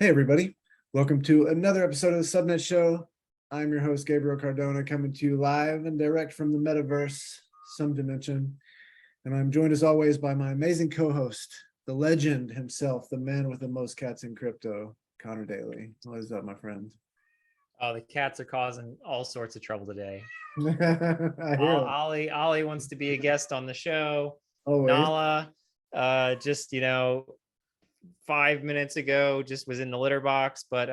Hey, everybody. Welcome to another episode of the Subnet Show. I'm your host, Gabriel Cardona, coming to you live and direct from the metaverse, some dimension. And I'm joined as always by my amazing co-host, the legend himself, the man with the most cats in crypto, Connor Daly. What is up, my friend? Oh, the cats are causing all sorts of trouble today. I hear it. Ollie wants to be a guest on the show. Always. Nala, just 5 minutes ago, just was in the litter box, but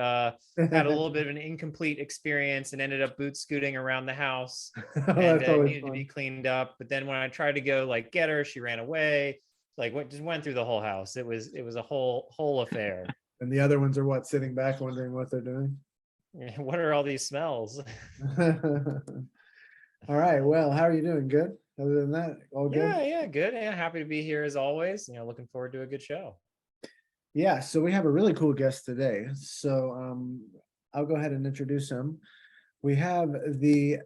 had a little bit of an incomplete experience and ended up boot scooting around the house and That's always needed fun. to be cleaned up. But then when I tried to go get her, she ran away. Just went through the whole house. It was a whole affair. And the other ones are what, sitting back wondering what they're doing? What are all these smells? All right. Well, how are you doing? Good. Other than that, all good? Yeah, good. Yeah, happy to be here as always. Looking forward to a good show. Yeah, so we have a really cool guest today. So I'll go ahead and introduce him. We have the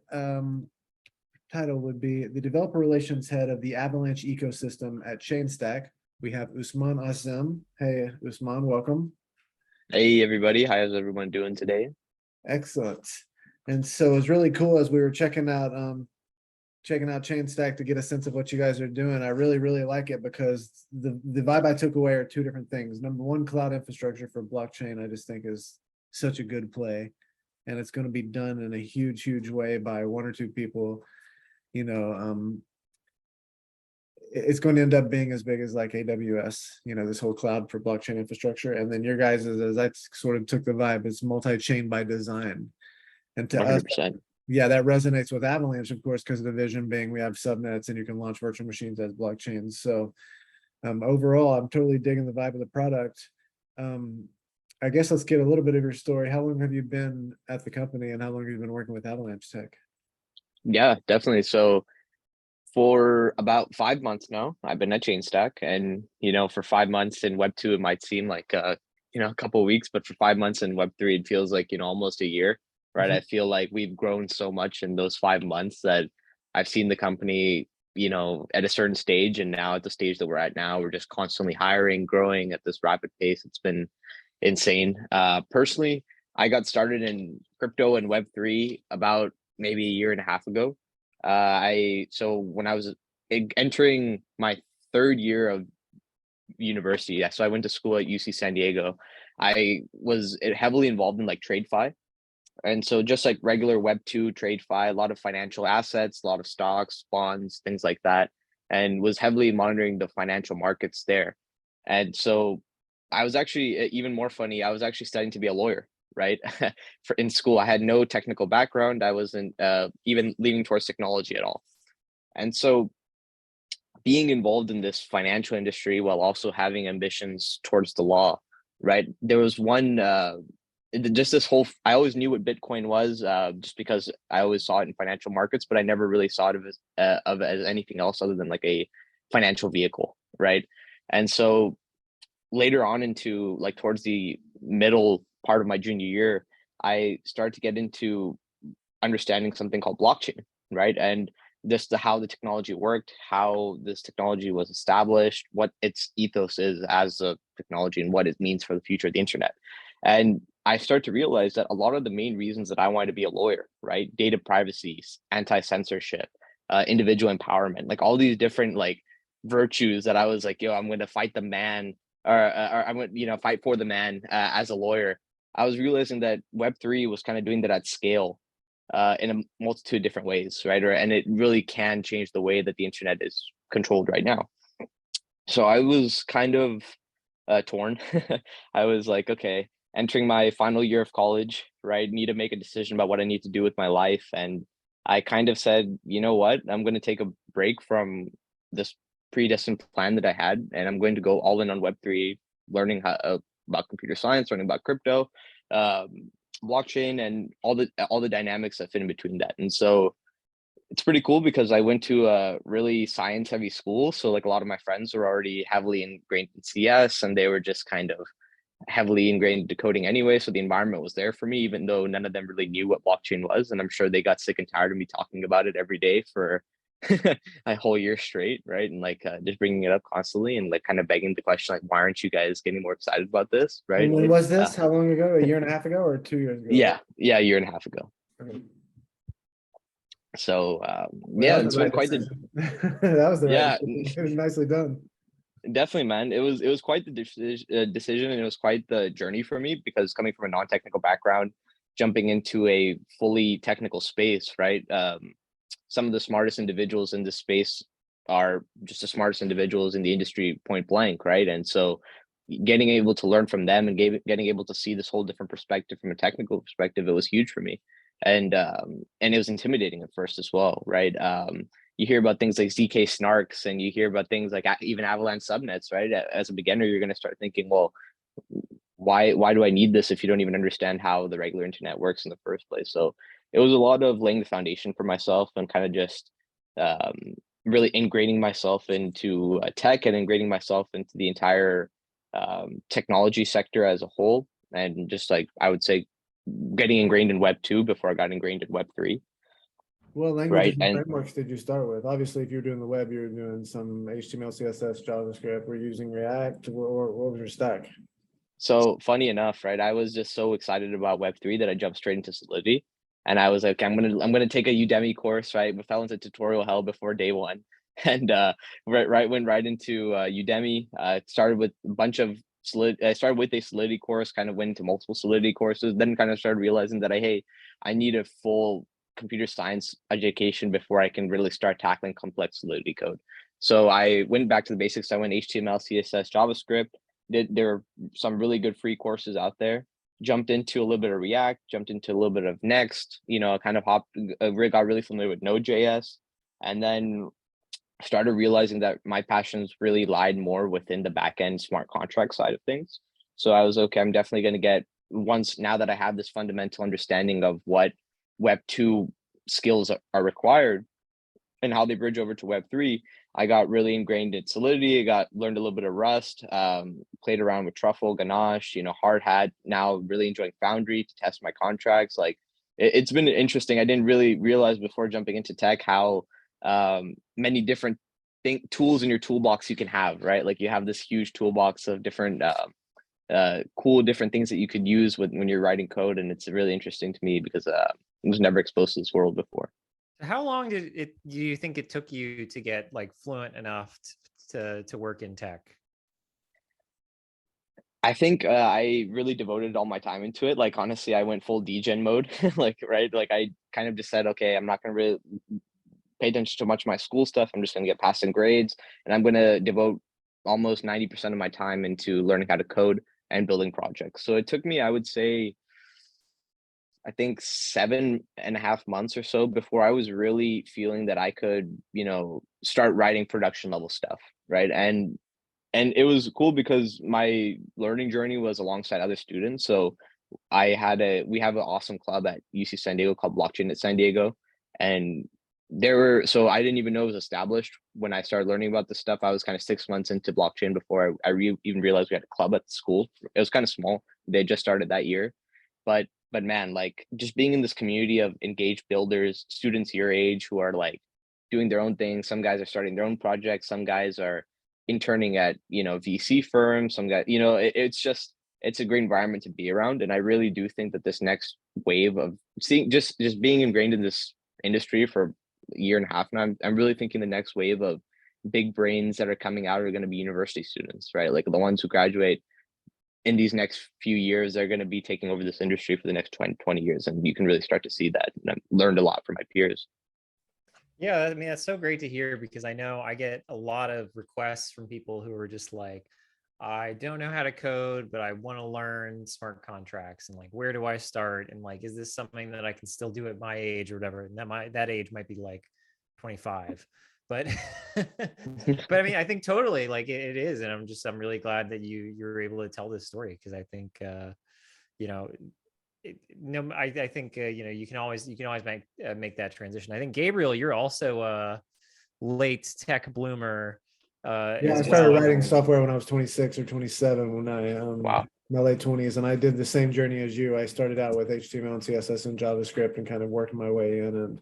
title would be the Developer Relations Head of the Avalanche Ecosystem at Chainstack. We have Usman Asim. Hey, Usman, welcome. Hey everybody, how's everyone doing today? Excellent. And so it's really cool as we were checking out Chainstack to get a sense of what you guys are doing. I really like it because the vibe I took away are two different things. Number one, cloud infrastructure for blockchain, I just think is such a good play. And it's going to be done in a huge way by one or two people. It's going to end up being as big as like AWS, this whole cloud for blockchain infrastructure. And then your guys, as I sort of took the vibe, it's multi-chain by design. And to 100%. us, yeah, that resonates with Avalanche, of course, because of the vision being we have subnets and you can launch virtual machines as blockchains. So overall, I'm totally digging the vibe of the product. I guess let's get a little bit of your story. How long have you been at the company and how long have you been working with Avalanche Tech? Yeah, definitely. So for about 5 months now, I've been at Chainstack, and for 5 months in Web 2, it might seem like a couple of weeks, but for 5 months in Web 3, it feels like almost a year, right? Mhm. I feel like we've grown so much in those 5 months that I've seen the company, at a certain stage, and now at the stage that we're at now, we're just constantly hiring, growing at this rapid pace. It's been insane. Personally, I got started in crypto and Web3 about maybe a year and a half ago. So when I was entering my third year of university, so I went to school at UC San Diego. I was heavily involved in like TradeFi, and so just like regular Web2 TradeFi, a lot of financial assets, a lot of stocks, bonds, things like that, and was heavily monitoring the financial markets there. And so I was actually even more funny. I was actually studying to be a lawyer, right? In school, I had no technical background. I wasn't even leaning towards technology at all. And so being involved in this financial industry while also having ambitions towards the law, right? There was one, just this whole, I always knew what Bitcoin was, just because I always saw it in financial markets, but I never really saw it as anything else other than like a financial vehicle, right? And so later on into like towards the middle part of my junior year, I started to get into understanding something called blockchain, right? And how the technology worked, how this technology was established, what its ethos is as a technology, and what it means for the future of the internet. And I start to realize that a lot of the main reasons that I wanted to be a lawyer, right? Data privacy, anti-censorship, individual empowerment, like all these different like virtues that I was like, yo, I'm going to fight the man, or I'm going to, fight for the man as a lawyer. I was realizing that Web3 was kind of doing that at scale in a multitude of different ways, right? And it really can change the way that the internet is controlled right now. So I was kind of torn. I was like, okay, entering my final year of college, right? Need to make a decision about what I need to do with my life. And I kind of said, you know what? I'm going to take a break from this predestined plan that I had, and I'm going to go all in on Web3, learning about computer science, learning about crypto, blockchain, and all the dynamics that fit in between that. And so it's pretty cool because I went to a really science heavy school. So like a lot of my friends were already heavily ingrained in CS, and they were just kind of heavily ingrained into coding anyway. So the environment was there for me, even though none of them really knew what blockchain was. And I'm sure they got sick and tired of me talking about it every day for a whole year straight, right? And like just bringing it up constantly and like kind of begging the question, like, why aren't you guys getting more excited about this, right? And when was Uh, this? How long ago? A year and a half ago or 2 years ago? yeah, a year and a half ago. Okay. So Well, yeah, that it's was the been right quite the decision. That was the right yeah, decision. Nicely done. definitely, man. It was quite the decision, and it was quite the journey for me because coming from a non-technical background, jumping into a fully technical space, right? Some of the smartest individuals in this space are just the smartest individuals in the industry, point blank, right? And so, getting able to learn from them and getting able to see this whole different perspective from a technical perspective, it was huge for me, and it was intimidating at first as well, right? You hear about things like ZK snarks and you hear about things like even Avalanche subnets, right? As a beginner, you're going to start thinking, well, why do I need this if you don't even understand how the regular internet works in the first place? So it was a lot of laying the foundation for myself and kind of just um, really ingraining myself into tech and ingraining myself into the entire technology sector as a whole. And just like I would say, getting ingrained in Web 2 before I got ingrained in Web 3, What languages right? and And frameworks did you start with? Obviously, if you're doing the web, you're doing some HTML, CSS, JavaScript. We're using React. What was your stack? so funny enough, right? I was just so excited about Web3 that I jumped straight into Solidity. And I was like, I'm gonna take a Udemy course, right? We fell into tutorial hell before day one. And went right into Udemy. Started with a bunch of I started with a Solidity course, kind of went into multiple Solidity courses, then kind of started realizing that I need a full computer science education before I can really start tackling complex Solidity code. So I went back to the basics. I went HTML, CSS, JavaScript. There are some really good free courses out there. Jumped into a little bit of React, jumped into a little bit of Next, kind of got really familiar with Node.js, and then started realizing that my passions really lied more within the backend smart contract side of things. So I was okay, I'm definitely going to get once now that I have this fundamental understanding of what Web 2 skills are required and how they bridge over to Web 3, I got really ingrained in Solidity. Learned a little bit of Rust, played around with Truffle, Ganache, Hard Hat. Now really enjoying Foundry to test my contracts. Like it's been interesting. I didn't really realize before jumping into tech how many different tools in your toolbox you can have, right? Like you have this huge toolbox of different cool different things that you could use when you're writing code, and it's really interesting to me because I was never exposed to this world before. How long do you think it took you to get like fluent enough to work in tech? I think I really devoted all my time into it. Like honestly, I went full degen mode. Like right, like I kind of just said, okay, I'm not gonna really pay attention to much of my school stuff. I'm just gonna get passing grades, and I'm gonna devote almost 90% of my time into learning how to code and building projects. So it took me, I would say, I think 7.5 months or so before I was really feeling that I could, start writing production level stuff, right? And it was cool because my learning journey was alongside other students. So we have an awesome club at UC San Diego called Blockchain at San Diego, and so I didn't even know it was established when I started learning about this stuff. I was kind of 6 months into blockchain before I even realized we had a club at the school. It was kind of small. They just started that year, but man, like just being in this community of engaged builders, students your age who are like doing their own thing. Some guys are starting their own projects. Some guys are interning at VC firms. Some guys, it's a great environment to be around. And I really do think that this next wave of seeing just being ingrained in this industry for a year and a half now, I'm really thinking the next wave of big brains that are coming out are going to be university students, right? Like the ones who graduate in these next few years are going to be taking over this industry for the next 20 years. And you can really start to see that. And I've learned a lot from my peers. Yeah, I mean, that's so great to hear because I know I get a lot of requests from people who are just like, I don't know how to code, but I want to learn smart contracts and like, where do I start? And like, is this something that I can still do at my age or whatever? And that age might be like 25, but, but I mean, I think totally like it is. And I'm really glad that you're able to tell this story. Cause I think, you know, I think, you can always make that transition. I think Gabriel, you're also a late tech bloomer. Yeah, I As started well. writing software when I was 26 or 27 when I Wow. my late 20s, and I did the same journey as you. I started out with HTML and CSS and JavaScript and kind of worked my way in, and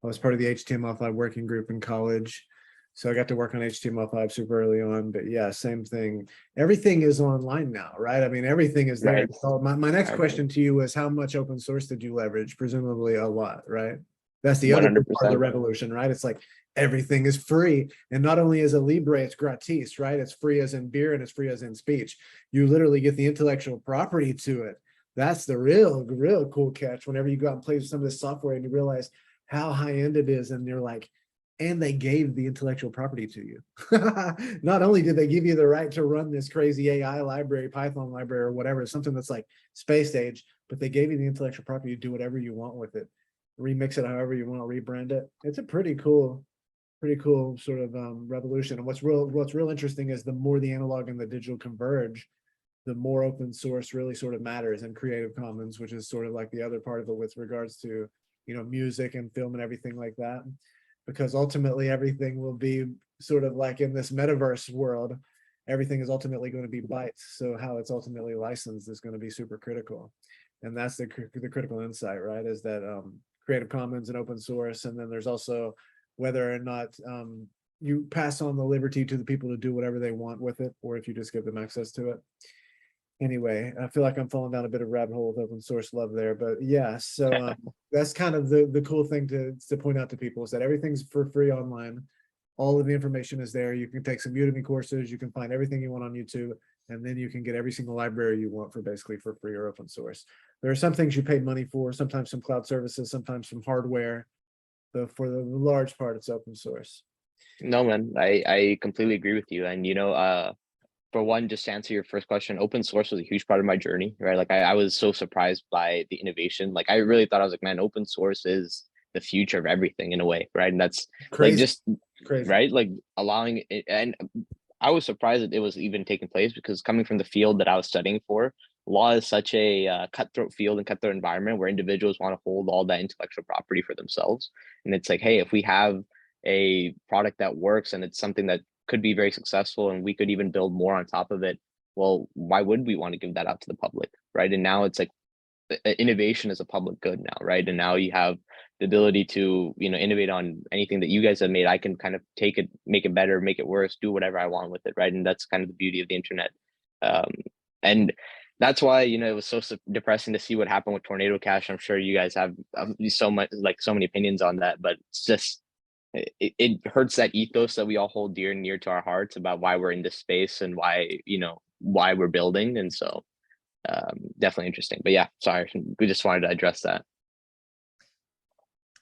I was part of the HTML5 working group in college. So I got to work on HTML5 super early on, but yeah, same thing. Everything is online now, right? I mean, everything is there. Right. So my next Right. question to you was, how much open source did you leverage? Presumably a lot, right? That's the other part of the 100%. revolution, right? It's like everything is free. And not only is it Libre, it's gratis, right? It's free as in beer and it's free as in speech. You literally get the intellectual property to it. That's the real cool catch whenever you go out and play with some of this software and you realize how high end it is. And you're like, and they gave the intellectual property to you. Not only did they give you the right to run this crazy AI library, Python library, or whatever, something that's like space age, but they gave you the intellectual property to do whatever you want with it, remix it however you want, rebrand it. It's a pretty cool sort of revolution. And what's real interesting is the more the analog and the digital converge, the more open source really sort of matters, and Creative Commons, which is sort of like the other part of it with regards to, you know, music and film and everything like that. Because ultimately everything will be sort of like in this metaverse world, everything is ultimately going to be bytes. So how it's ultimately licensed is going to be super critical. And that's the critical insight, right? Is that Creative Commons and open source. And then there's also whether or not you pass on the liberty to the people to do whatever they want with it, or if you just give them access to it. Anyway, I feel like I'm falling down a bit of rabbit hole with open source love there, but yeah, so that's kind of the cool thing to point out to people, is that everything's for free online. All of the information is there. You can take some Udemy courses, you can find everything you want on YouTube, and then you can get every single library you want for basically for free or open source. There are some things you pay money for, sometimes some cloud services, sometimes some hardware, but for the large part, it's open source. No, man, I completely agree with you. And, you know, for one, just to answer your first question, open source was a huge part of my journey, right? Like I was so surprised by the innovation. Like I really thought, I was like, man, open source is the future of everything in a way, right? And that's like Crazy, just crazy. right, like allowing it. And I was surprised that it was even taking place, because coming from the field that I was studying for, law is such a cutthroat field and cutthroat environment where individuals want to hold all that intellectual property for themselves. And it's like, hey, if we have a product that works and it's something that could be very successful and we could even build more on top of it, well, why would we want to give that out to the public, right? And now it's like innovation is a public good now, right? And now you have the ability to, you know, innovate on anything that you guys have made. I can kind of take it, make it better, make it worse, do whatever I want with it, right? And that's kind of the beauty of the internet. And that's why, you know, it was so depressing to see what happened with Tornado Cash. I'm sure you guys have so much, like so many opinions on that, but it's just, it hurts that ethos that we all hold dear and near to our hearts about why we're in this space and why, you know, why we're building. And so definitely interesting. But yeah, sorry, we just wanted to address that.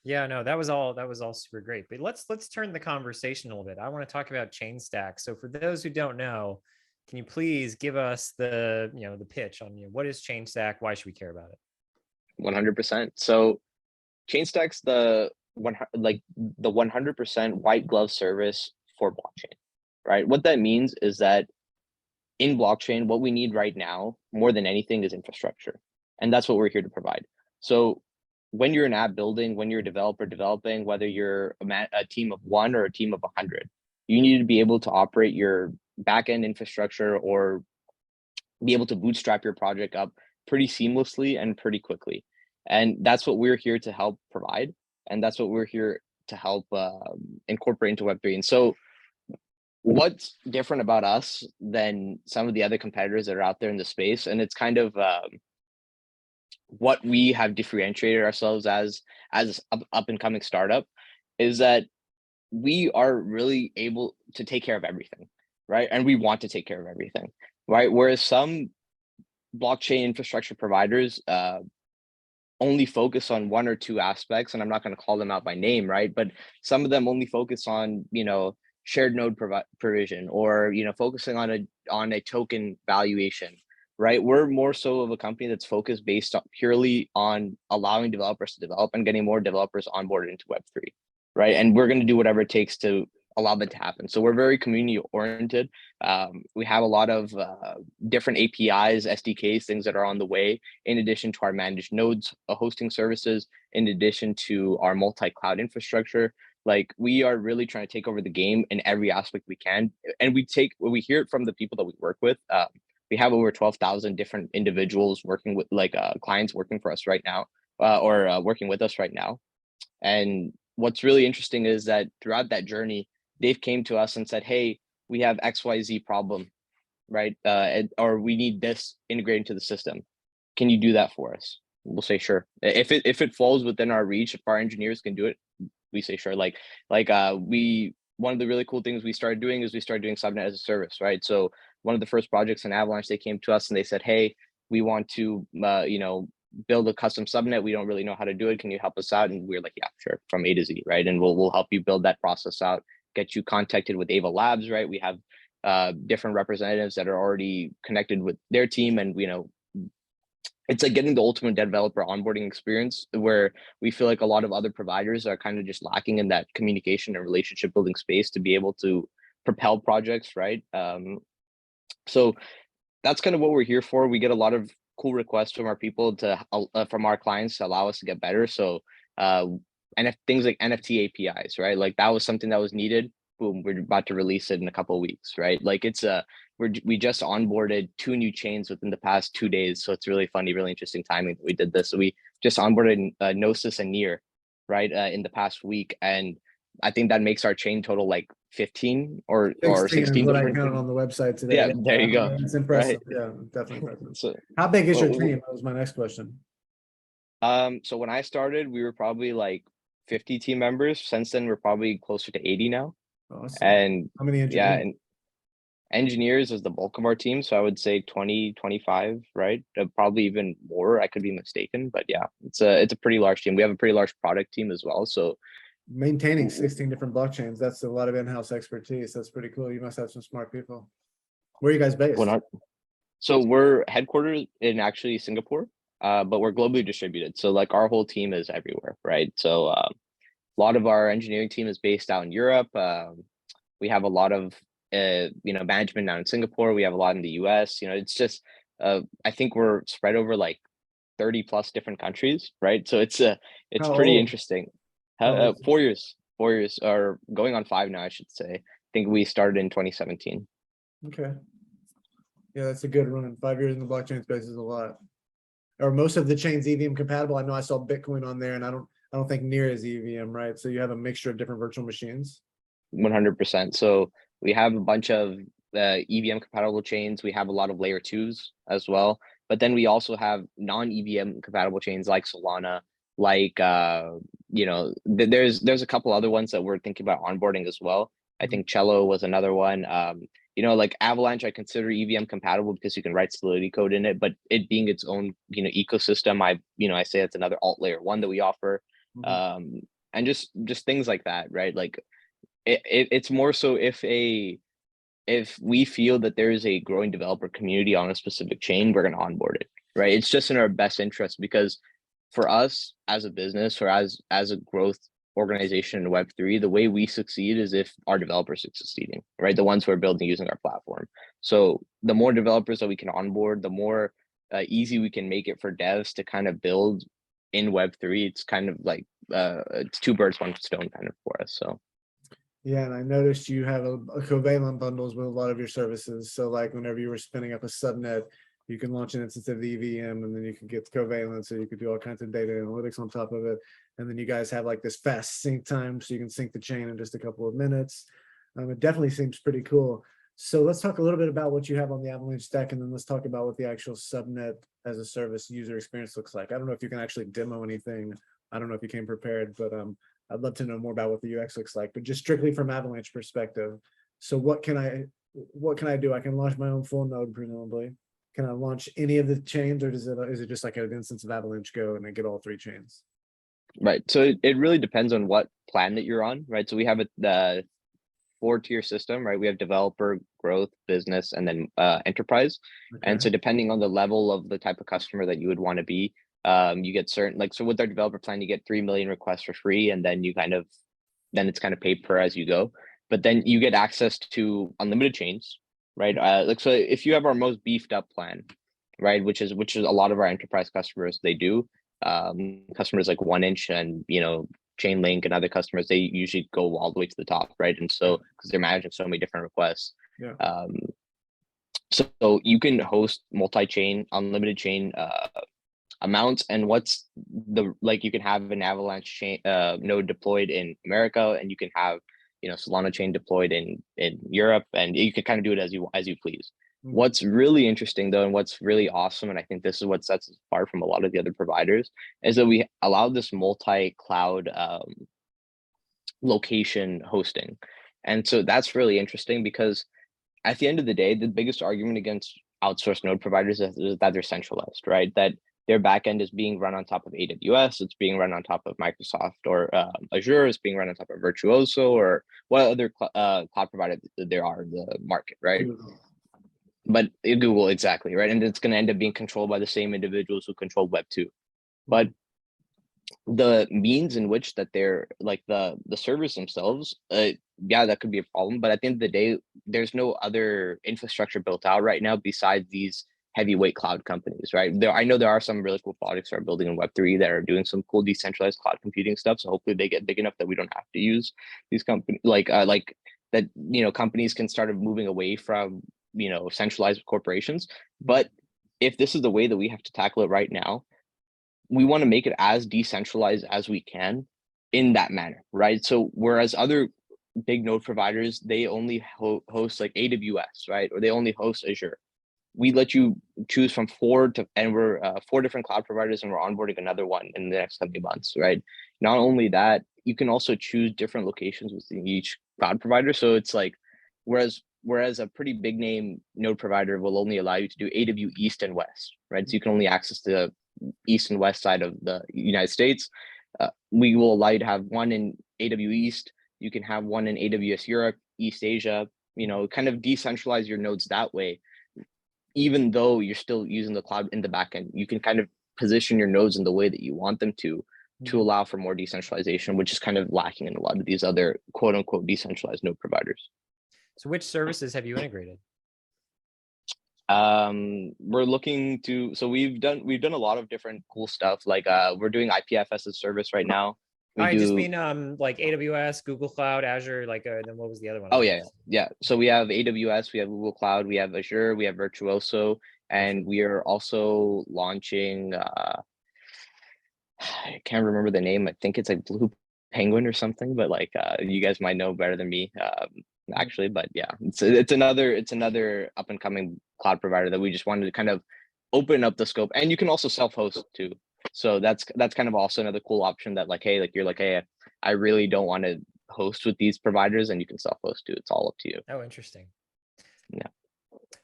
Yeah, no, that was all super great. But let's turn the conversation a little bit. I want to talk about Chainstack. So for those who don't know, can you please give us the, you know, the pitch on, you know, what is Chainstack? Why should we care about it? 100%. So Chainstack's the 100% white glove service for blockchain, right? What that means is that in blockchain, what we need right now more than anything is infrastructure, and that's what we're here to provide. So when you're an app building, when you're a developer developing, whether you're a team of 1 or a team of 100, you need to be able to operate your backend infrastructure or be able to bootstrap your project up pretty seamlessly and pretty quickly. And that's what we're here to help provide. And that's what we're here to help incorporate into Web3. And so what's different about us than some of the other competitors that are out there in the space, and it's kind of what we have differentiated ourselves as up and coming startup, is that we are really able to take care of everything, right? And we want to take care of everything, right? Whereas some blockchain infrastructure providers only focus on 1 or 2 aspects, and I'm not going to call them out by name, right? But some of them only focus on, you know, shared node provision, or, you know, focusing on a token valuation, right? We're more so of a company that's focused based on purely on allowing developers to develop and getting more developers onboarded into Web3, right? And we're going to do whatever it takes to allow that to happen. So we're very community oriented. We have a lot of different APIs, SDKs, things that are on the way, in addition to our managed nodes, hosting services, in addition to our multi-cloud infrastructure. Like, we are really trying to take over the game in every aspect we can. And we hear it from the people that we work with. We have over 12,000 different individuals working with, like, clients working for us right now, or working with us right now. And what's really interesting is that throughout that journey, they've came to us and said, hey, we have XYZ problem, right? Or we need this integrated into the system. Can you do that for us? We'll say sure. If it falls within our reach, if our engineers can do it, we say sure. One of the really cool things we started doing is we started doing Subnet as a service, right? So one of the first projects in Avalanche, they came to us and they said, hey, we want to build a custom subnet. We don't really know how to do it. Can you help us out? And we're like, yeah, sure, from A to Z, right? And we'll help you build that process out, get you contacted with Ava Labs, right? We have different representatives that are already connected with their team, and it's like getting the ultimate developer onboarding experience, where we feel like a lot of other providers are kind of just lacking in that communication and relationship building space to be able to propel projects, right? So that's kind of what we're here for. We get a lot of cool requests from our people from our clients to allow us to get better. So things like NFT APIs, right? Like that was something that was needed. Boom, we're about to release it in a couple of weeks, right? Like we just onboarded 2 new chains within the past 2 days. So it's really funny, really interesting timing that we did this. So we just onboarded Gnosis and Near, right, in the past week. And I think that makes our chain total like 15 or 16 is 16 what I different. counted on the website today. Yeah, there you go. It's impressive. Right. Yeah, definitely impressive. So How big is your team? That was my next question. so when I started, we were probably like 50 team members. Since then, we're probably closer to 80 now. Awesome. And How many yeah, engineers? and engineers is the bulk of our team. So I would say 20, 25, right? Probably even more. I could be mistaken, but yeah, it's a pretty large team. We have a pretty large product team as well. So Maintaining 16 different blockchains, that's a lot of in-house expertise. That's pretty cool. You must have some smart people. Where are you guys based? So we're headquartered in actually Singapore, but we're globally distributed. So like our whole team is everywhere, right? So a lot of our engineering team is based out in Europe. We have a lot of management now in Singapore. We have a lot in the US. It's just I think we're spread over like 30 plus different countries, right? So it's How pretty old? interesting. How old? 4 years, or going on 5 now, I should say. I think we started in 2017. Okay. Yeah, that's a good run. 5 years in the blockchain space is a lot. Are most of the chains EVM compatible? I know I saw Bitcoin on there, and I don't think Near is EVM, right? So you have a mixture of different virtual machines. 100%. So we have a bunch of EVM compatible chains. We have a lot of layer 2s as well. But then we also have non-EVM compatible chains like Solana, like there's a couple other ones that we're thinking about onboarding as well. I think Cello was another one. Like Avalanche, I consider EVM compatible because you can write Solidity code in it, but it being its own ecosystem, I say it's another alt layer 1 that we offer. And just things like that, right? Like it's more so if we feel that there is a growing developer community on a specific chain, we're going to onboard it, right? It's just in our best interest, because for us as a business, or as a growth organization in Web3, the way we succeed is if our developers are succeeding, right? The ones who are building using our platform. So the more developers that we can onboard, the more easy we can make it for devs to kind of build in Web3. It's kind of like it's 2 birds, 1 stone kind of for us. So yeah, and I noticed you have a Covalent bundles with a lot of your services. So like whenever you were spinning up a subnet, you can launch an instance of the EVM, and then you can get Covalent, so you could do all kinds of data analytics on top of it. And then you guys have like this fast sync time, so you can sync the chain in just a couple of minutes. It definitely seems pretty cool. So let's talk a little bit about what you have on the Avalanche stack, and then let's talk about what the actual subnet as a service user experience looks like. I don't know if you can actually demo anything. I don't know if you came prepared, but I'd love to know more about what the UX looks like, but just strictly from Avalanche perspective. So what can I do? I can launch my own full node, presumably. Can I launch any of the chains, or is it just like an instance of Avalanche Go and I get all 3 chains? Right. So it really depends on what plan that you're on, right? So we have the 4-tier system, right? We have developer, growth, business, and then enterprise. Okay. And so depending on the level of the type of customer that you would want to be, you get certain, like, so with our developer plan, you get 3 million requests for free, and then then it's kind of paid per as you go. But then you get access to unlimited chains, right? So if you have our most beefed up plan, right, which is a lot of our enterprise customers, they do. Customers like 1inch and Chainlink and other customers, they usually go all the way to the top, right? And so because they're managing so many different requests. So you can host multi-chain, unlimited chain amounts, and what's the, like, you can have an Avalanche chain node deployed in America, and you can have, you know, Solana chain deployed in Europe, and you can kind of do it as you please. What's really interesting though, and what's really awesome, and I think this is what sets us apart from a lot of the other providers, is that we allow this multi-cloud location hosting. And so that's really interesting, because at the end of the day, the biggest argument against outsourced node providers is that they're centralized, right? That their backend is being run on top of AWS, it's being run on top of Microsoft or Azure, it's being run on top of Virtuoso, or what other cloud provider there are in the market, right? But Google, exactly, right? And it's going to end up being controlled by the same individuals who control Web2. But the means in which that they're like the servers themselves, yeah, that could be a problem. But at the end of the day, there's no other infrastructure built out right now besides these heavyweight cloud companies, right? I know there are some really cool projects that are building in Web3 that are doing some cool decentralized cloud computing stuff. So hopefully they get big enough that we don't have to use these companies, like that, you know, companies can start moving away from, you know, centralized corporations. But if this is the way that we have to tackle it right now, we want to make it as decentralized as we can in that manner, right? So whereas other big node providers, they only host like AWS, right? Or they only host Azure. We let you choose from and we're 4 different cloud providers, and we're onboarding another one in the next coming months, right? Not only that, you can also choose different locations within each cloud provider. So it's like, whereas a pretty big name node provider will only allow you to do AW East and West, right? So you can only access the East and West side of the United States. We will allow you to have one in AW East. You can have one in AWS Europe, East Asia, you know, kind of decentralize your nodes that way. Even though you're still using the cloud in the backend, you can kind of position your nodes in the way that you want them to allow for more decentralization, which is kind of lacking in a lot of these other quote unquote decentralized node providers. So which services have you integrated? We're looking to, so we've done a lot of different cool stuff. Like we're doing IPFS as a service right now. I just mean like AWS, Google Cloud, Azure, like then what was the other one? Oh yeah. So we have AWS, we have Google Cloud, we have Azure, we have Virtuoso, and we are also launching I can't remember the name. I think it's like Blue Penguin or something, but like you guys might know better than me actually. But yeah, it's another up and coming cloud provider that we just wanted to kind of open up the scope. And you can also self-host too. So that's kind of also another cool option that like, hey, like you're like, hey, I really don't want to host with these providers, and you can self-host too. It's all up to you. Oh, interesting. Yeah.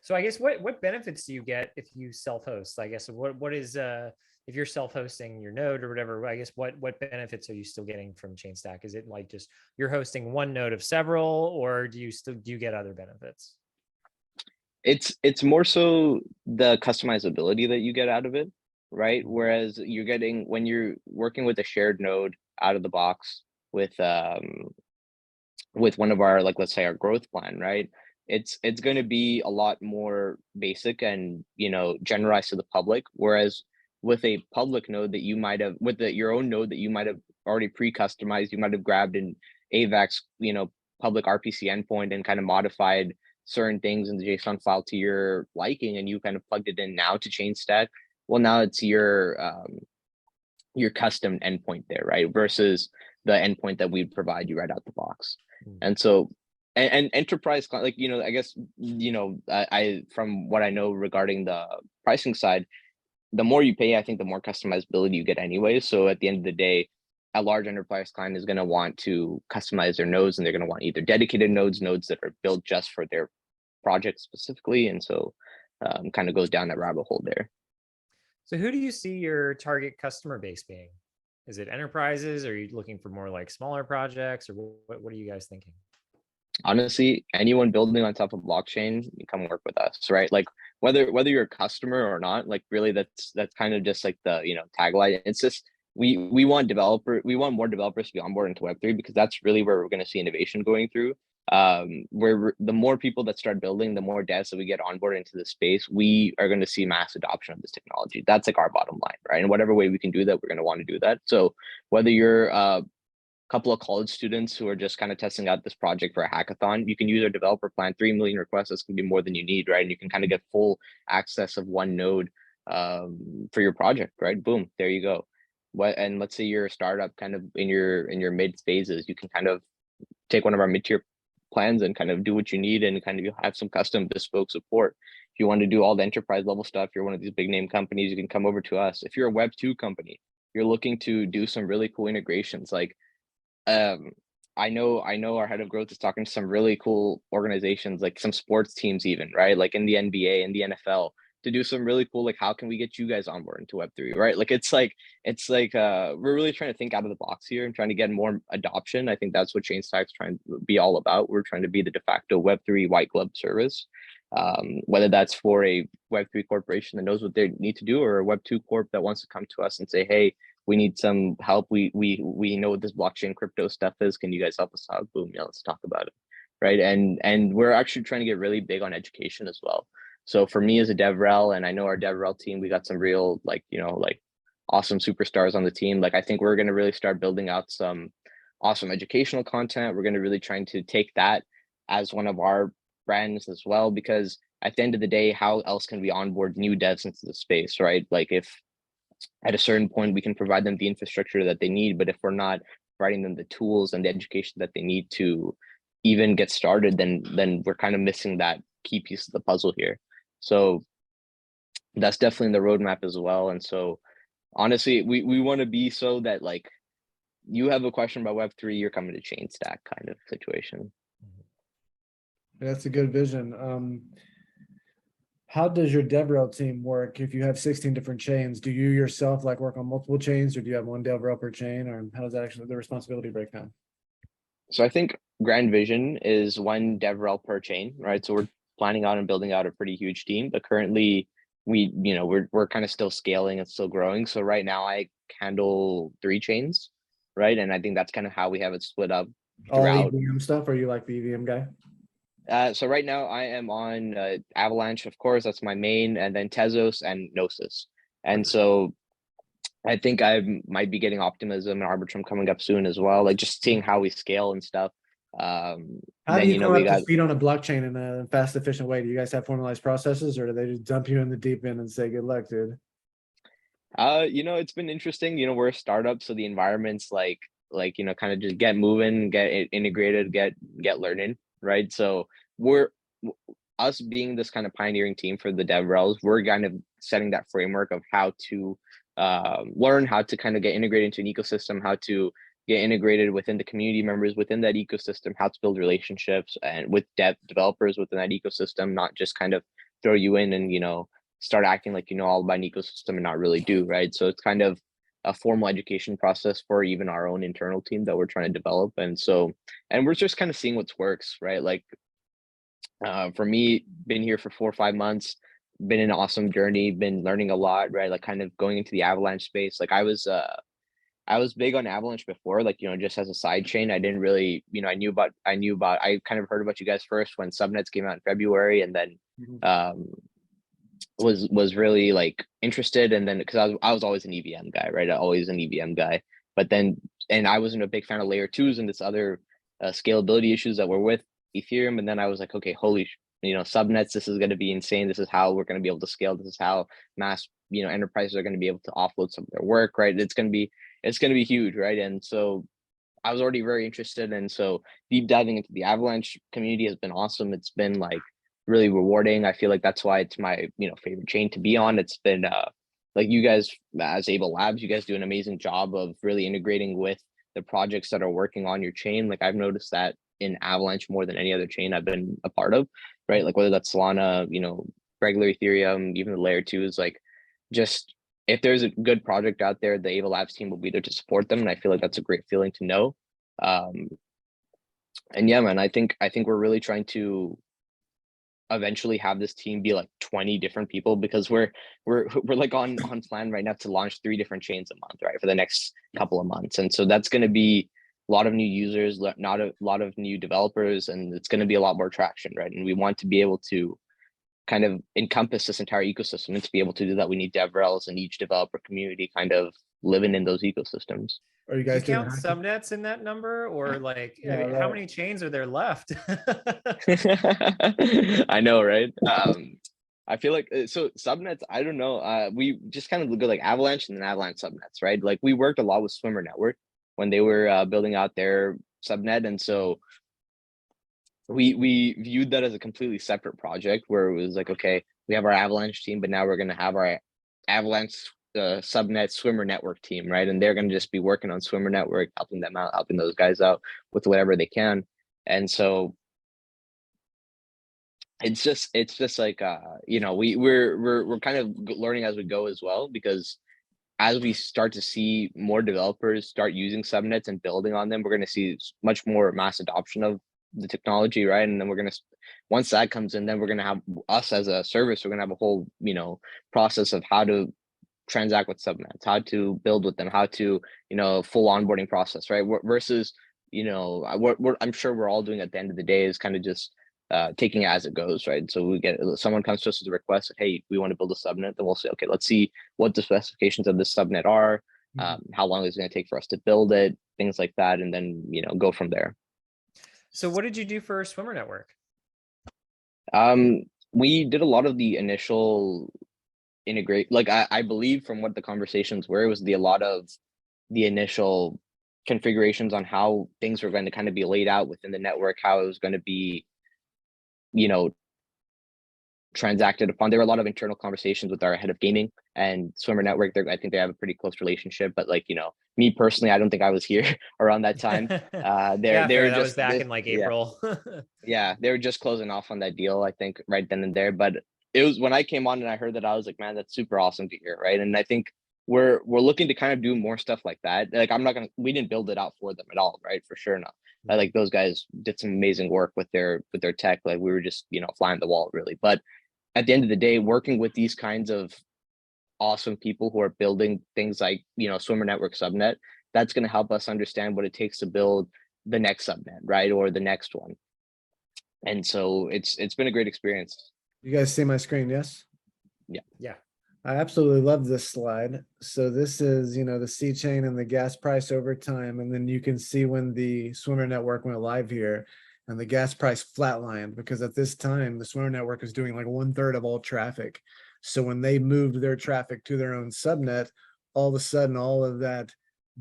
So I guess what benefits do you get if you self-host? I guess what is if you're self-hosting your node or whatever, I guess what benefits are you still getting from Chainstack? Is it like just you're hosting one node of several, or do you get other benefits? It's more so the customizability that you get out of it, right? Whereas you're getting, when you're working with a shared node out of the box with one of our, like, let's say our growth plan, right? It's going to be a lot more basic and, you know, generalized to the public. Whereas with a public node that you might have, with your own node that you might have already pre-customized, you might have grabbed an AVAX, you know, public RPC endpoint and kind of modified certain things in the JSON file to your liking, and you kind of plugged it in now to Chainstack. Well, now it's your custom endpoint there, right? Versus the endpoint that we provide you right out the box. And so, and enterprise, like, you know, I guess, you know, I from what I know regarding the pricing side, the more you pay, I think the more customizability you get anyway. So at the end of the day, a large enterprise client is going to want to customize their nodes, and they're going to want either dedicated nodes that are built just for their project specifically. And so kind of goes down that rabbit hole there. So who do you see your target customer base being? Is it enterprises? Or are you looking for more like smaller projects, or what are you guys thinking? Honestly, anyone building on top of blockchain, you come work with us, right? Like whether you're a customer or not, like really that's kind of just like the, you know, tagline. It's just we want more developers to be on board into Web3, because that's really where we're going to see innovation going through. Where the more people that start building, the more devs that we get on board into the space, we are going to see mass adoption of this technology. That's like our bottom line, right? And whatever way we can do that, we're going to want to do that. So whether you're couple of college students who are just kind of testing out this project for a hackathon, you can use our developer plan. 3 million requests, that's going to be more than you need, right? And you can kind of get full access of one node for your project, right? Boom, there you go. And let's say you're a startup kind of in your mid phases, you can kind of take one of our mid-tier plans and kind of do what you need and kind of have some custom bespoke support. If you want to do all the enterprise level stuff, you're one of these big name companies, you can come over to us. If you're a Web2 company, you're looking to do some really cool integrations. Like, I know our head of growth is talking to some really cool organizations, like some sports teams even, right? Like in the NBA and the NFL, to do some really cool, like, how can we get you guys on board into Web3, right? Like, it's like we're really trying to think out of the box here and trying to get more adoption. I think that's what Chainstack's trying to be all about. We're trying to be the de facto Web3 white glove service, whether that's for a Web3 corporation that knows what they need to do, or a Web2 corp that wants to come to us and say, hey, we need some help. We know what this blockchain crypto stuff is. Can you guys help us out? Boom, yeah, let's talk about it, right? And we're actually trying to get really big on education as well. So for me as a DevRel, and I know our DevRel team, we got some real, like, like awesome superstars on the team. Like, I think we're going to really start building out some awesome educational content. We're going to really trying to take that as one of our brands as well, because at the end of the day, how else can we onboard new devs into the space, right? Like, if at a certain point we can provide them the infrastructure that they need, but if we're not providing them the tools and the education that they need to even get started, then we're kind of missing that key piece of the puzzle here. So that's definitely in the roadmap as well. And so honestly, we want to be so that, like, you have a question about Web3, you're coming to Chainstack kind of situation. That's a good vision. How does your DevRel team work if you have 16 different chains? Do you yourself like work on multiple chains, or do you have one DevRel per chain, or how does that actually the responsibility break down? So I think grand vision is one DevRel per chain, right? So we're planning out and building out a pretty huge team, but currently we're kind of still scaling and still growing. So right now I handle 3 chains, right? And I think that's kind of how we have it split up All throughout. EVM stuff, or are you like the EVM guy? So right now I am on Avalanche, of course, that's my main, and then Tezos and Gnosis. And so I think I might be getting Optimism and Arbitrum coming up soon as well, like just seeing how we scale and stuff. How Then, do you come we up to got, speed on a blockchain in a fast, efficient way? Do you guys have formalized processes, or do they just dump you in the deep end and say, good luck, dude? it's been interesting. We're a startup, so the environment's like, kind of just get moving, get it integrated, get learning, right? So we're us being this kind of pioneering team for the DevRels, we're kind of setting that framework of how to learn, how to kind of get integrated into an ecosystem, how to get integrated within the community members within that ecosystem, how to build relationships and with developers within that ecosystem, not just kind of throw you in and start acting like all about an ecosystem and not really do, right? So it's kind of a formal education process for even our own internal team that we're trying to develop. And we're just kind of seeing what works, right? Like, for me, been here for 4 or 5 months, been an awesome journey, been learning a lot, right? Like, kind of going into the Avalanche space. Like, I was big on Avalanche before, like, just as a side chain. I didn't really, I kind of heard about you guys first when Subnets came out in February, and then was really like interested. And then because I was always an EVM guy, right? Always an EVM guy. But then, and I wasn't a big fan of layer 2s and this other scalability issues that were with Ethereum. And then I was like, okay, holy, subnets, this is going to be insane. This is how we're going to be able to scale. This is how mass, enterprises are going to be able to offload some of their work, right? It's going to be huge, right? And so I was already very interested. And so deep diving into the Avalanche community has been awesome. It's been like really rewarding. I feel like that's why it's my, favorite chain to be on. It's been like, you guys as Able Labs, you guys do an amazing job of really integrating with the projects that are working on your chain. Like, I've noticed that in Avalanche more than any other chain I've been a part of, right? Like, whether that's Solana, regular Ethereum, even the layer 2s, like, just if there's a good project out there, the Able Labs team will be there to support them. And I feel like that's a great feeling to know. And yeah, man, I think we're really trying to eventually have this team be like 20 different people, because we're like on plan right now to launch 3 different chains a month, right, for the next couple of months. And so that's going to be a lot of new users, not a lot of new developers, and it's going to be a lot more traction, right? And we want to be able to kind of encompass this entire ecosystem, and to be able to do that, we need DevRels and each developer community kind of living in those ecosystems. Are you Do you guys doing count subnets in that number, or like, Yeah, how right. many chains are there left? I know, right? I feel like so subnets. I don't know. We just kind of look at like Avalanche and then Avalanche subnets, right? Like we worked a lot with Swimmer Network when they were building out their subnet, and so we viewed that as a completely separate project where it was like, okay, we have our Avalanche team, but now we're gonna have our Avalanche subnet Swimmer Network team, right? And they're gonna just be working on Swimmer Network, helping them out, helping those guys out with whatever they can, and so it's just like you know we're kind of learning as we go as well, because as we start to see more developers start using subnets and building on them, we're going to see much more mass adoption of the technology, right? And then we're going to, once that comes in, then we're going to have us as a service, we're going to have a whole process of how to transact with subnets, how to build with them, how to full onboarding process, right? Versus what I'm sure we're all doing at the end of the day is kind of just taking it as it goes, right? So we get someone comes to us with a request, hey, we want to build a subnet, then we'll say, okay, let's see what the specifications of this subnet are, how long is it going to take for us to build it, things like that, and then go from there. So what did you do for Swimmer Network? We did a lot of the initial integrate, like I believe from what the conversations were, it was a lot of the initial configurations on how things were going to kind of be laid out within the network, how it was going to be transacted upon. There were a lot of internal conversations with our head of gaming and Swimmer Network. I think they have a pretty close relationship, but like me personally, I don't think I was here around that time. Yeah, fair. That was back in like April. Yeah, they were just closing off on that deal, I think, right then and there. But it was when I came on and I heard that, I was like, man, that's super awesome to hear, right? And I think we're looking to kind of do more stuff like that. Like we didn't build it out for them at all, right? For sure not. Like those guys did some amazing work with their tech. Like we were just flying the wall really. But at the end of the day, working with these kinds of awesome people who are building things like Swimmer Network subnet, that's going to help us understand what it takes to build the next subnet, right? Or the next one. And so it's been a great experience. You guys see my screen? Yes. Yeah. I absolutely love this slide. So this is, the C chain and the gas price over time. And then you can see when the Swimmer Network went live here and the gas price flatlined, because at this time, the Swimmer Network is doing like 1/3 of all traffic. So when they moved their traffic to their own subnet, all of a sudden, all of that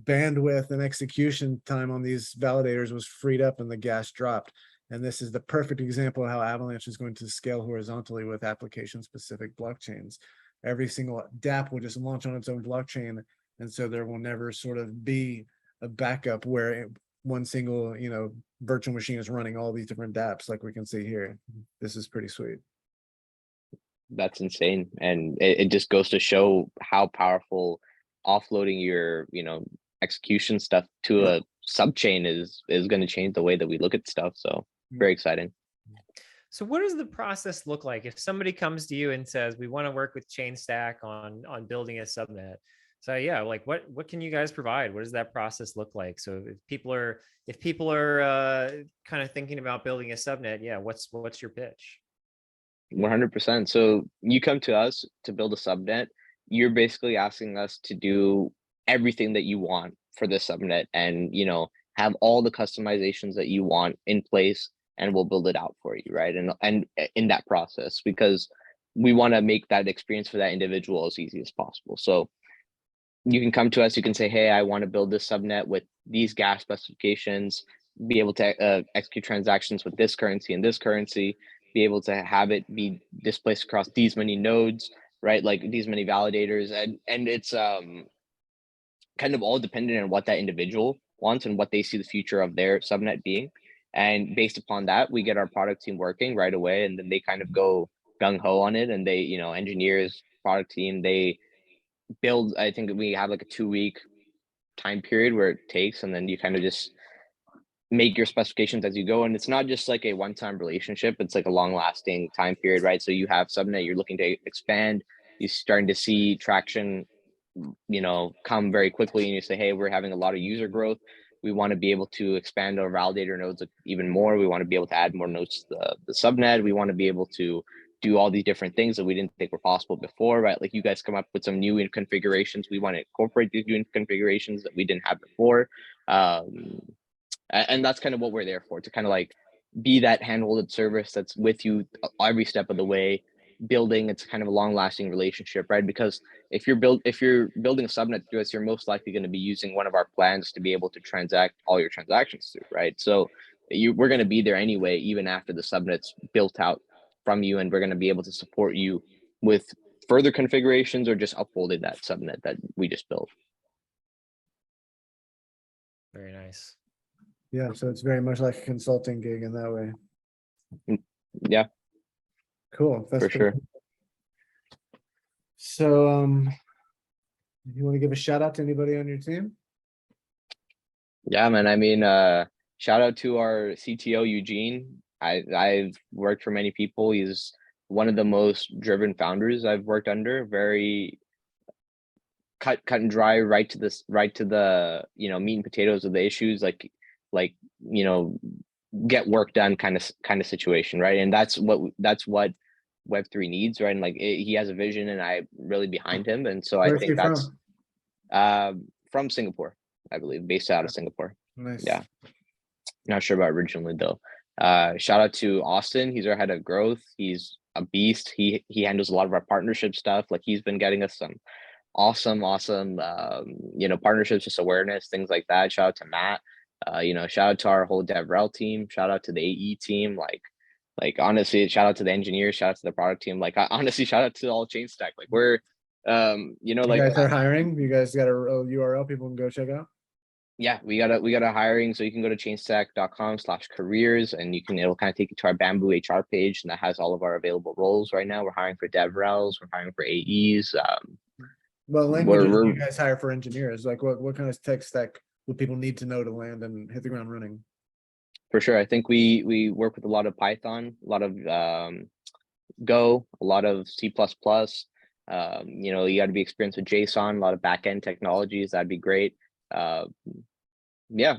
bandwidth and execution time on these validators was freed up and the gas dropped. And this is the perfect example of how Avalanche is going to scale horizontally with application-specific blockchains. Every single dApp will just launch on its own blockchain. And so there will never sort of be a backup where one single, virtual machine is running all these different dApps like we can see here. This is pretty sweet. That's insane. And it just goes to show how powerful offloading your, execution stuff to a subchain is going to change the way that we look at stuff. So very exciting. So what does the process look like if somebody comes to you and says, we want to work with Chainstack on building a subnet? So yeah, like what can you guys provide? What does that process look like? So if people are kind of thinking about building a subnet, yeah, what's your pitch? 100%. So you come to us to build a subnet, you're basically asking us to do everything that you want for this subnet and, have all the customizations that you want in place, and we'll build it out for you, right? And in that process, because we want to make that experience for that individual as easy as possible. So you can come to us, you can say, hey, I want to build this subnet with these gas specifications, be able to execute transactions with this currency and this currency, be able to have it be displaced across these many nodes, right? Like these many validators. And it's kind of all dependent on what that individual wants and what they see the future of their subnet being. And based upon that, we get our product team working right away, and then they kind of go gung-ho on it, and they, engineers, product team, they build. I think we have like a 2-week time period where it takes, and then you kind of just make your specifications as you go. And it's not just like a one-time relationship, it's like a long-lasting time period, right? So you have subnet, you're looking to expand, you're starting to see traction come very quickly, and you say, hey, we're having a lot of user growth, we want to be able to expand our validator nodes even more, we want to be able to add more nodes to the subnet, we want to be able to do all these different things that we didn't think were possible before, right? Like you guys come up with some new configurations, we want to incorporate these new configurations that we didn't have before, and that's kind of what we're there for, to kind of like be that hand-holded service that's with you every step of the way, building. It's kind of a long-lasting relationship, right? Because if you're building a subnet through us, you're most likely going to be using one of our plans to be able to transact all your transactions through, right? So we're going to be there anyway, even after the subnet's built out from you, and we're going to be able to support you with further configurations or just upholding that subnet that we just built. Very nice. Yeah, so it's very much like a consulting gig in that way. Yeah, Cool. That's for pretty sure. cool. So, you want to give a shout out to anybody on your team? Yeah, man. I mean, shout out to our CTO, Eugene. I've worked for many people. He's one of the most driven founders I've worked under. Very cut and dry, right to the meat and potatoes of the issues, like get work done kind of situation, right? And that's what Web3 needs, right? And he has a vision, and I'm really behind him. And so I Where's he think that's from? from Singapore, I believe, based out of Singapore. Nice. Yeah, not sure about originally though. Shout out to Austin. He's our head of growth. He's a beast. He handles a lot of our partnership stuff. Like, he's been getting us some awesome partnerships, just awareness, things like that. Shout out to Matt. Shout out to our whole DevRel team. Shout out to the AE team. Like honestly, shout out to the engineers. Shout out to the product team. Like, honestly, shout out to all Chainstack. Like, we're You guys are hiring. You guys got a URL people can go check out. Yeah, we got a hiring, so you can go to chainstack.com/careers, and it'll kind of take you to our Bamboo HR page, and that has all of our available roles right now. We're hiring for DevRels, we're hiring for AEs. Well, languages do you guys hire for engineers? Like, what kind of tech stack would people need to know to land and hit the ground running? For sure, I think we work with a lot of Python, a lot of Go, a lot of C++. You got to be experienced with JSON, a lot of backend technologies. That'd be great. Yeah,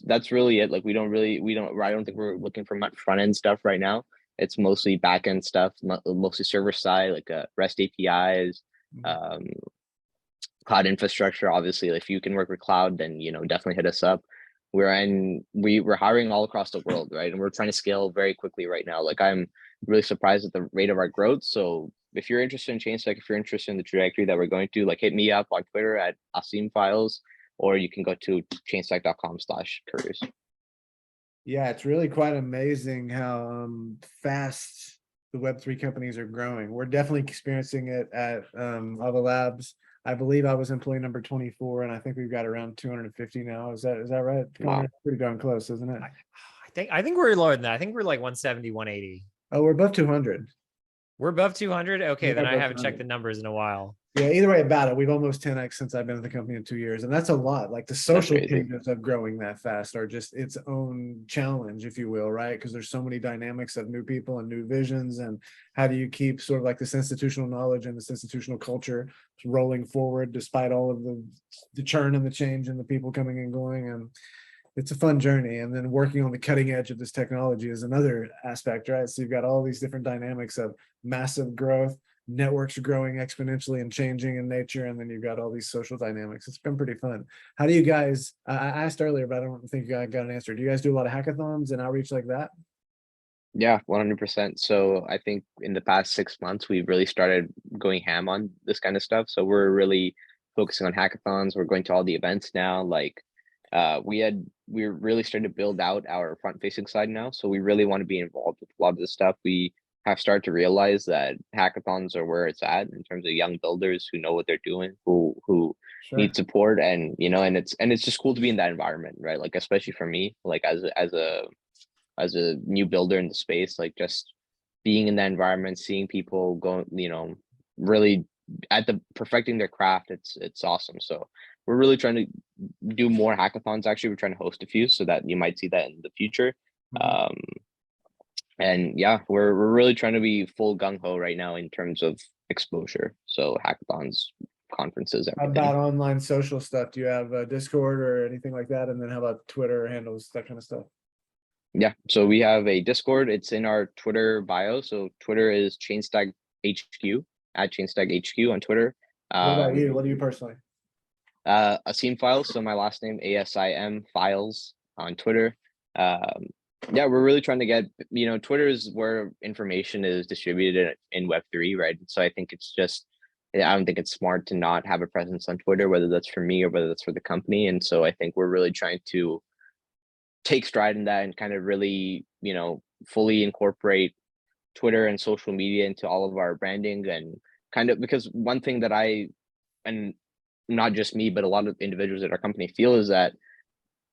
that's really it. Like, I don't think we're looking for much front end stuff right now. It's mostly back end stuff, mostly server side, like REST APIs, cloud infrastructure. Obviously, if you can work with cloud, then definitely hit us up. We're hiring all across the world, right? And we're trying to scale very quickly right now. Like, I'm really surprised at the rate of our growth. So if you're interested in Chainstack, if you're interested in the trajectory that we're going to, like, hit me up on Twitter at Asim Files, or you can go to chainstack.com/careers. Yeah, it's really quite amazing how fast the Web3 companies are growing. We're definitely experiencing it at Ava Labs. I believe I was employee number 24, and I think we've got around 250 now. Is that right? Wow. Pretty darn close, isn't it? I think we're lower than that. I think we're like 170, 180. Oh, we're above 200. We're above 200. Okay, Yeah, then I above haven't 200. checked the numbers in a while. Yeah, either way about it, we've almost 10x since I've been at the company in 2 years, and that's a lot. Like, the social changes of growing that fast are just its own challenge, if you will, right? Because there's so many dynamics of new people and new visions, and how do you keep sort of like this institutional knowledge and this institutional culture rolling forward despite all of the churn and the change and the people coming and going. And it's a fun journey. And then working on the cutting edge of this technology is another aspect, right? So you've got all these different dynamics of massive growth, networks growing exponentially and changing in nature, and then you've got all these social dynamics. It's been pretty fun. How do you guys, I asked earlier, but I don't think I got an answer. Do you guys do a lot of hackathons and outreach like that? Yeah, 100%. So I think in the past 6 months, we've really started going ham on this kind of stuff. So we're really focusing on hackathons. We're going to all the events now. Like, we're really starting to build out our front facing side now. So we really want to be involved with a lot of this stuff. We have started to realize that hackathons are where it's at in terms of young builders who know what they're doing, who Sure. need support, and and it's just cool to be in that environment, right? Like, especially for me, like as a new builder in the space, like, just being in that environment, seeing people going, really at the perfecting their craft, it's awesome. So we're really trying to do more hackathons. Actually, we're trying to host a few, so that you might see that in the future. And yeah, we're really trying to be full gung-ho right now in terms of exposure. So hackathons, conferences, How everything. about online social stuff? Do you have a Discord or anything like that? And then how about Twitter handles, that kind of stuff? Yeah, so we have a Discord. It's in our Twitter bio. So Twitter is Chainstack HQ, at Chainstack HQ on Twitter. What about you? What do you personally? Asim Files. So my last name, ASIM Files on Twitter. Yeah, we're really trying to get, Twitter is where information is distributed in Web3, right? So I think it's just, I don't think it's smart to not have a presence on Twitter, whether that's for me or whether that's for the company. And so I think we're really trying to take stride in that and kind of really, fully incorporate Twitter and social media into all of our branding, and kind of, because one thing that and not just me, but a lot of individuals at our company feel is that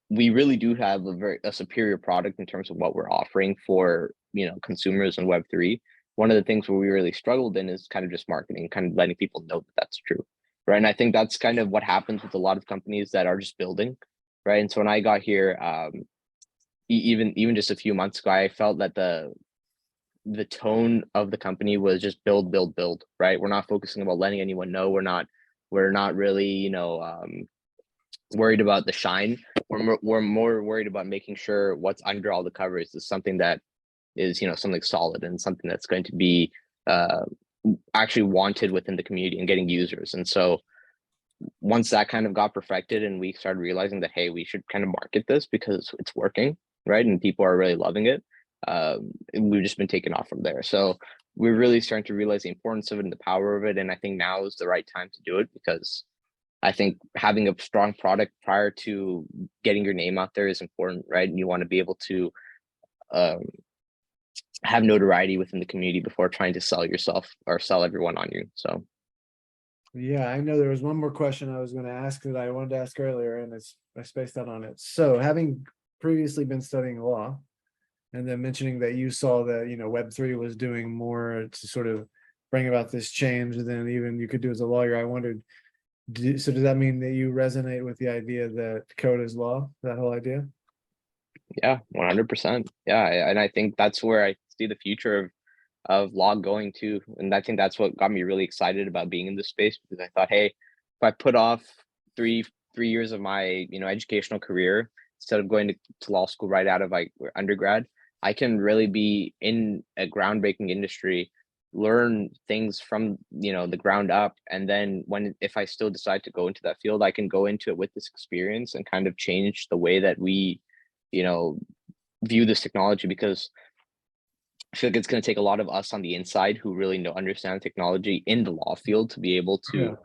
we really do have a superior product in terms of what we're offering for, consumers in Web3. One of the things where we really struggled in is kind of just marketing, kind of letting people know that that's true, right? And I think that's kind of what happens with a lot of companies that are just building, right? And so when I got here, even just a few months ago, I felt that the tone of the company was just build, build, build, right? We're not focusing about letting anyone know. We're not really, worried about the shine. We're more worried about making sure what's under all the covers is something that is, something solid and something that's going to be actually wanted within the community and getting users. And so once that kind of got perfected and we started realizing that, hey, we should kind of market this because it's working, right? And people are really loving it. We've just been taken off from there. So we're really starting to realize the importance of it and the power of it. And I think now is the right time to do it, because I think having a strong product prior to getting your name out there is important, right? And you want to be able to have notoriety within the community before trying to sell yourself or sell everyone on you. So Yeah, I know there was one more question I was going to ask that I wanted to ask earlier, and I spaced out on it. So having previously been studying law, and then mentioning that you saw that, Web3 was doing more to sort of bring about this change than even you could do as a lawyer, I wondered, so does that mean that you resonate with the idea that code is law, that whole idea? yeah, 100%. Yeah, and I think that's where I see the future of law going to. And I think that's what got me really excited about being in this space, because I thought, hey, if I put off three years of my, educational career, instead of going to law school right out of like undergrad, I can really be in a groundbreaking industry, learn things from, the ground up. And then if I still decide to go into that field, I can go into it with this experience and kind of change the way that we, view this technology. Because I feel like it's going to take a lot of us on the inside who really understand technology in the law field to be able to Yeah.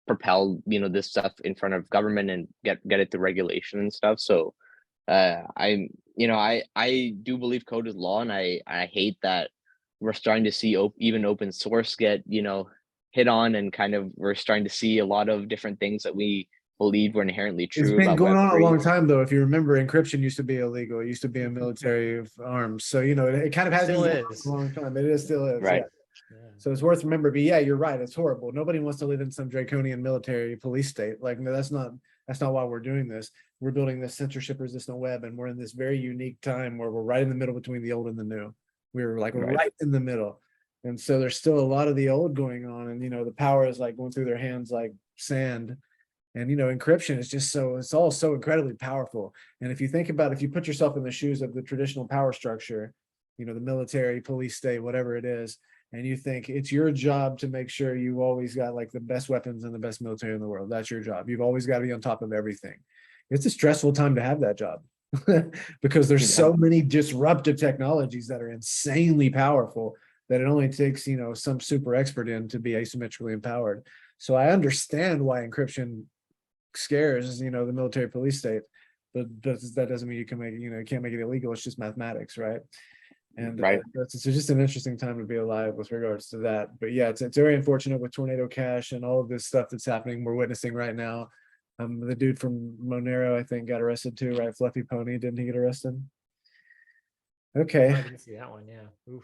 propel, this stuff in front of government and get it through regulation and stuff. So I do believe code is law, and I hate that we're starting to see even open source get, hit on, and kind of we're starting to see a lot of different things that we believe were inherently It's true been about going on a Web3. long time, though. If you remember, encryption used to be illegal. It used to be a military of arms. So, it kind of has been Still going on is. a long time. It still is. Right. Yeah. So it's worth remembering. But yeah, you're right. It's horrible. Nobody wants to live in some draconian military police state. Like, no, that's not why we're doing this. We're building this censorship resistant web, and we're in this very unique time where we're right in the middle between the old and the new. We're like right in the middle. And so there's still a lot of the old going on, and the power is like going through their hands like sand. And encryption is just it's all so incredibly powerful. And if you think about, if you put yourself in the shoes of the traditional power structure, the military, police state, whatever it is, and you think it's your job to make sure you've always got like the best weapons and the best military in the world. That's your job. You've always got to be on top of everything. It's a stressful time to have that job because there's so many disruptive technologies that are insanely powerful that it only takes, some super expert in to be asymmetrically empowered. So I understand why encryption scares, the military police state, but that doesn't mean you can make, you can't make it illegal. It's just mathematics, right? And Right. it's just an interesting time to be alive with regards to that. But yeah, it's very unfortunate with Tornado Cash and all of this stuff that's happening. We're witnessing right now. The dude from Monero, I think, got arrested too, right? Fluffy Pony, didn't he get arrested? Okay. I didn't see that one. Yeah. Oof.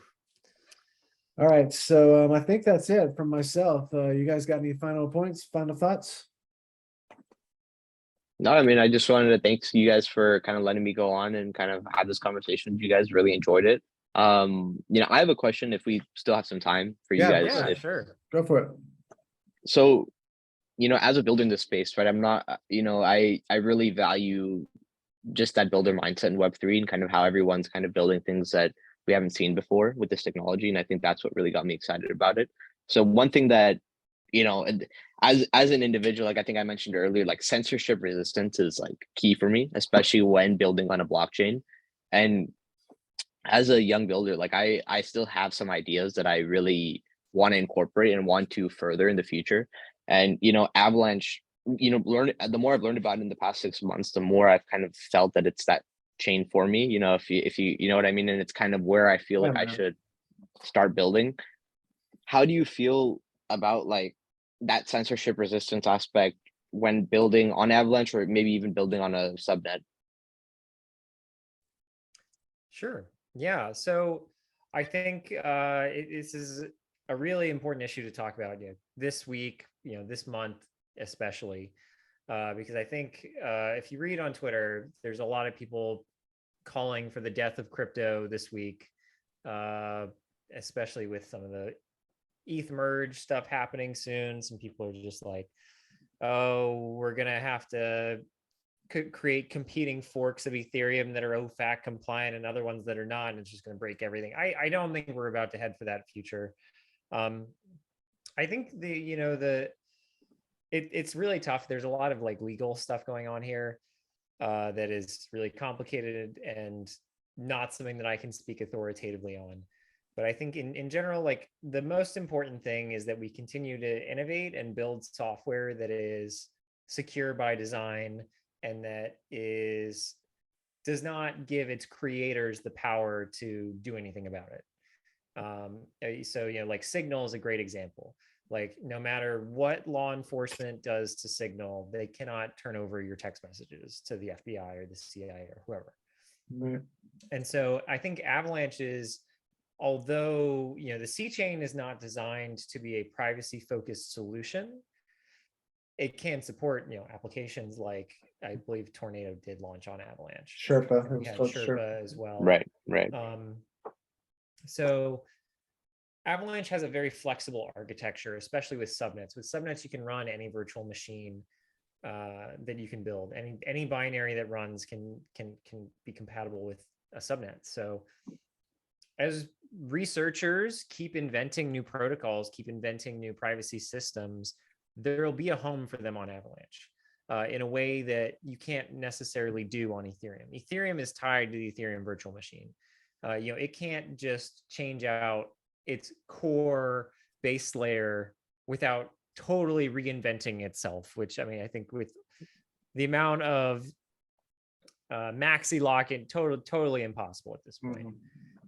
All right. So I think that's it from myself. You guys got any final points, final thoughts? No, I mean, I just wanted to thank you guys for kind of letting me go on and kind of have this conversation. You guys really enjoyed it. I have a question if we still have some time for you guys. Yeah, sure. Go for it. So, as a builder in this space, right, I'm not, I really value just that builder mindset in Web3 and kind of how everyone's kind of building things that we haven't seen before with this technology. And I think that's what really got me excited about it. So one thing that, as an individual, like I think I mentioned earlier, like censorship resistance is like key for me, especially when building on a blockchain. And as a young builder, like I still have some ideas that I really want to incorporate and want to further in the future. And Avalanche, the more I've learned about it in the past 6 months, the more I've kind of felt that it's that chain for me. If you know what I mean, and it's kind of where I feel Yeah, like I man. should start building. How do you feel about like that censorship resistance aspect when building on Avalanche, or maybe even building on a subnet? Sure. Yeah. So I think this is a really important issue to talk about, this week, this month especially, because I think if you read on Twitter, there's a lot of people calling for the death of crypto this week, especially with some of the ETH merge stuff happening soon. Some people are just like, oh, we're going to have to create competing forks of Ethereum that are OFAC compliant and other ones that are not, and it's just going to break everything. I don't think we're about to head for that future. I think it's really tough. There's a lot of like legal stuff going on here that is really complicated and not something that I can speak authoritatively on. But I think in general, like the most important thing is that we continue to innovate and build software that is secure by design and that does not give its creators the power to do anything about it. So, like Signal is a great example. Like no matter what law enforcement does to Signal, they cannot turn over your text messages to the FBI or the CIA or whoever. Right. And so I think Avalanche is, although the C chain is not designed to be a privacy focused solution, it can support applications like I believe Tornado did launch on Avalanche. Sherpa. And we had Sherpa as well. Right. So Avalanche has a very flexible architecture, especially with subnets. With subnets, you can run any virtual machine that you can build. Any binary that runs can be compatible with a subnet. So as researchers keep inventing new protocols, keep inventing new privacy systems, there will be a home for them on Avalanche in a way that you can't necessarily do on Ethereum. Ethereum is tied to the Ethereum virtual machine. It can't just change out its core base layer without totally reinventing itself, which I think with the amount of maxi lock-in, totally impossible at this point.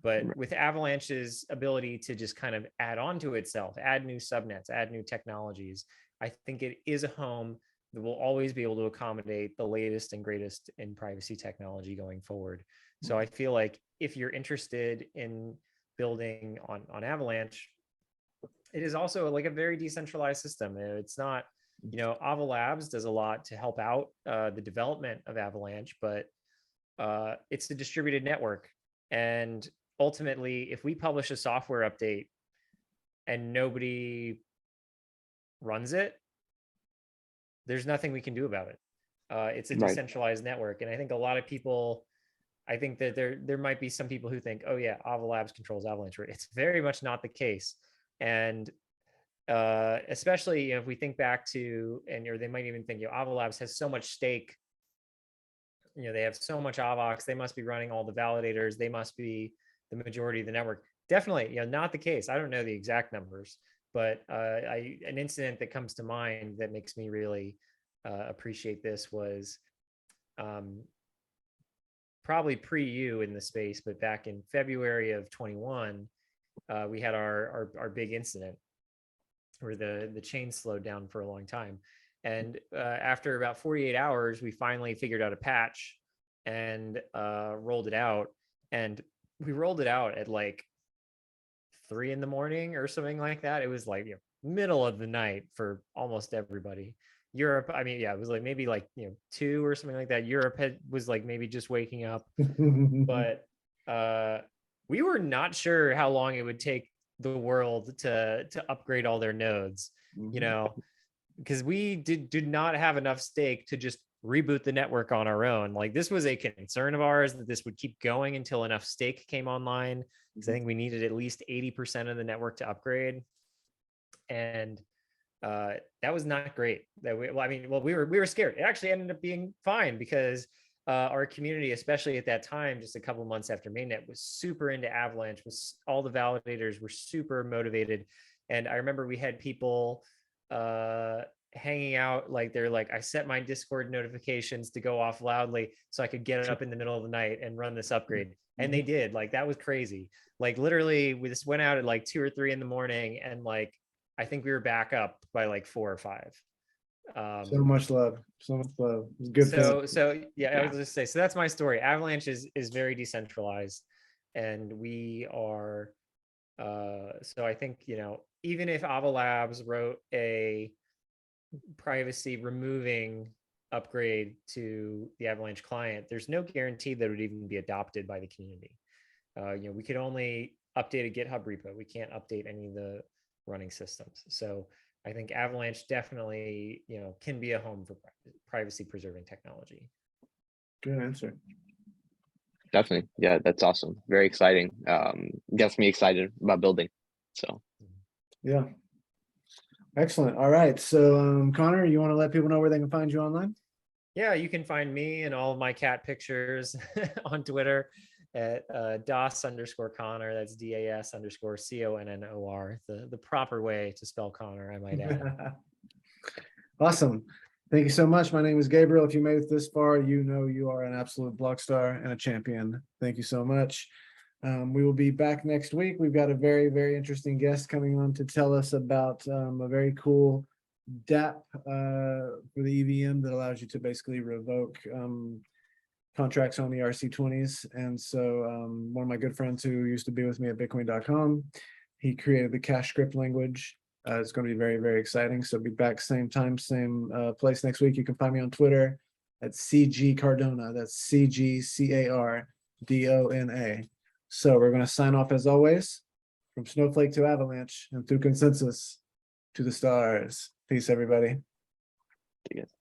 But with Avalanche's ability to just kind of add on to itself, add new subnets, add new technologies, I think it is a home that will always be able to accommodate the latest and greatest in privacy technology going forward. So I feel like if you're interested in building on Avalanche, it is also like a very decentralized system. It's not, Ava Labs does a lot to help out the development of Avalanche, but it's a distributed network. And ultimately, if we publish a software update and nobody runs it, there's nothing we can do about it. It's a decentralized network. And I think a lot of people, I think that there might be some people who think, oh yeah, Ava Labs controls Avalanche. It's very much not the case. And especially if we think back to, or they might even think, Ava Labs has so much stake. They have so much AVAX. They must be running all the validators. They must be the majority of the network. Definitely, not the case. I don't know the exact numbers, but an incident that comes to mind that makes me really appreciate this was probably pre-you in the space, but back in February of 21, we had our big incident where the chain slowed down for a long time. And after about 48 hours, we finally figured out a patch and rolled it out. And we rolled it out at like 3 a.m. or something like that. It was like middle of the night for almost everybody. Europe, it was like maybe like 2 or something like that. Europe was like maybe just waking up, but we were not sure how long it would take the world to upgrade all their nodes, because we did not have enough stake to just reboot the network on our own. Like this was a concern of ours that this would keep going until enough stake came online, because I think we needed at least 80% of the network to upgrade. And that was not great. We were scared. It actually ended up being fine because our community, especially at that time, just a couple months after mainnet, was super into Avalanche. Was all the validators were super motivated, and I remember we had people hanging out, like they're like, I set my Discord notifications to go off loudly so I could get up in the middle of the night and run this upgrade. And they did. Like, that was crazy. Like, literally, we just went out at like 2 or 3 in the morning, and like I think we were back up by like 4 or 5. So much love. So much love. It's good. So yeah, I was just say, so that's my story. Avalanche is very decentralized, and we are so I think, you know, even if Ava Labs wrote a privacy removing upgrade to the Avalanche client, there's no guarantee that it would even be adopted by the community. You know, we could only update a GitHub repo. We can't update any of the running systems. So I think Avalanche definitely, you know, can be a home for privacy preserving technology. Good answer. Definitely. Yeah, that's awesome. Very exciting. Gets me excited about building. So Yeah. Excellent. All right. So Connor, you want to let people know where they can find you online? Yeah, you can find me and all of my cat pictures on Twitter at DAS_Connor. That's DAS_CONNOR. The proper way to spell Connor, I might add. Awesome. Thank you so much. My name is Gabriel. If you made it this far, you know you are an absolute block star and a champion. Thank you so much. We will be back next week. We've got a very, very interesting guest coming on to tell us about a very cool DApp for the EVM that allows you to basically revoke contracts on the RC20s. And so one of my good friends who used to be with me at Bitcoin.com, he created the Cash script language. It's going to be very, very exciting. So be back same time, same place next week. You can find me on Twitter at CG Cardona. That's CGCARDONA. So we're going to sign off as always, from Snowflake to Avalanche and through consensus to the stars. Peace, everybody. I guess.